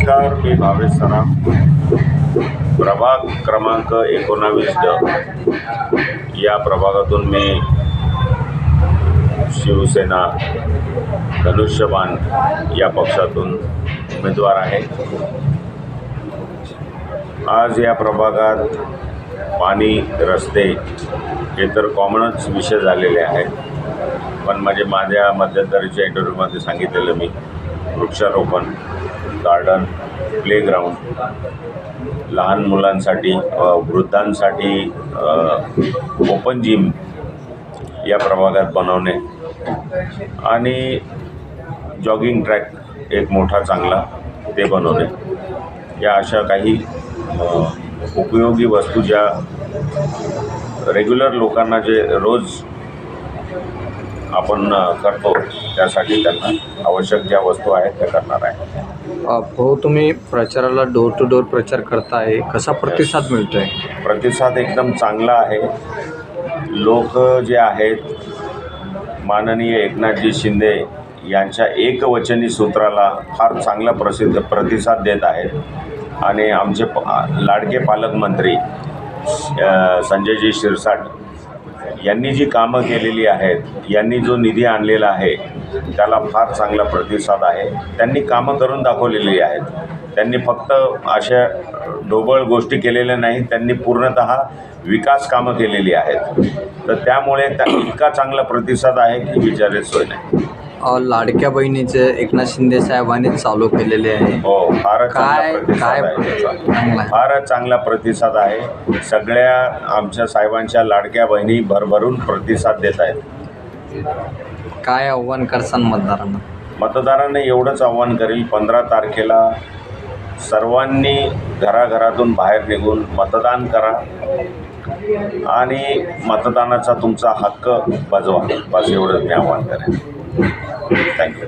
नमस्कार, मी भावेश सराफ. प्रभाग क्रमांक 19 या प्रभागातून मी शिवसेना धनुष्यबाण या पक्षातून उमेदवार आहे. आज या प्रभागात पाणी, रस्ते हे तर कॉमनच विषय झालेले आहेत, पण माझ्या मध्यंतरीच्या इंटरव्ह्यूमध्ये सांगितलेलं मी वृक्षारोपण, गार्डन, प्लेग्राऊंड, लहान मुलांसाठी, वृद्धांसाठी ओपन जिम या प्रभागात बनवणे आणि जॉगिंग ट्रॅक एक मोठा चांगला ते बनवणे, या अशा काही उपयोगी वस्तू ज्या रेग्युलर लोकांना जे रोज आपण करतो त्यासाठी त्यांना आवश्यक ज्या वस्तू आहेत त्या करणार आहे. भाऊ, तुम्ही प्रचाराला डोर टू डोर प्रचार करताय, कसा प्रतिसाद मिळतोय? प्रतिसाद एकदम चांगला आहे. लोक जे आहेत माननीय एकनाथजी शिंदे यांच्या एकवचनी सूत्राला फार चांगला प्रतिसाद देत आहेत आणि आमचे लाडके पालकमंत्री संजयजी शिरसाट यांनी जी कामं केलेली आहेत, यांनी जो निधी आणलेला आहे त्याला फार चांगला प्रतिसाद आहे. त्यांनी कामं करून दाखवलेली आहेत. त्यांनी फक्त अशा ढोबळ गोष्टी केलेल्या नाहीत, त्यांनी पूर्णतः विकास कामं केलेली आहेत. तर त्यामुळे इतका चांगला प्रतिसाद आहे की विचारायची सोय नाही. लाडक्या बहिणीचे एकनाथ शिंदे साहेबांनी चालू केलेले आहे. हो, फारच चांगला प्रतिसाद आहे. सगळ्या आमच्या साहेबांच्या लाडक्या बहिणी भरभरून प्रतिसाद देत आहेत. काय आव्हान करसान मतदारांना? मतदारांना एवढंच आव्हान करेल, 15 तारखेला सर्वांनी घराघरातून बाहेर निघून मतदान करा आणि मतदानाचा तुमचा हक्क बजवा. बस एवढंच मी आव्हान करेन. थँक्यू.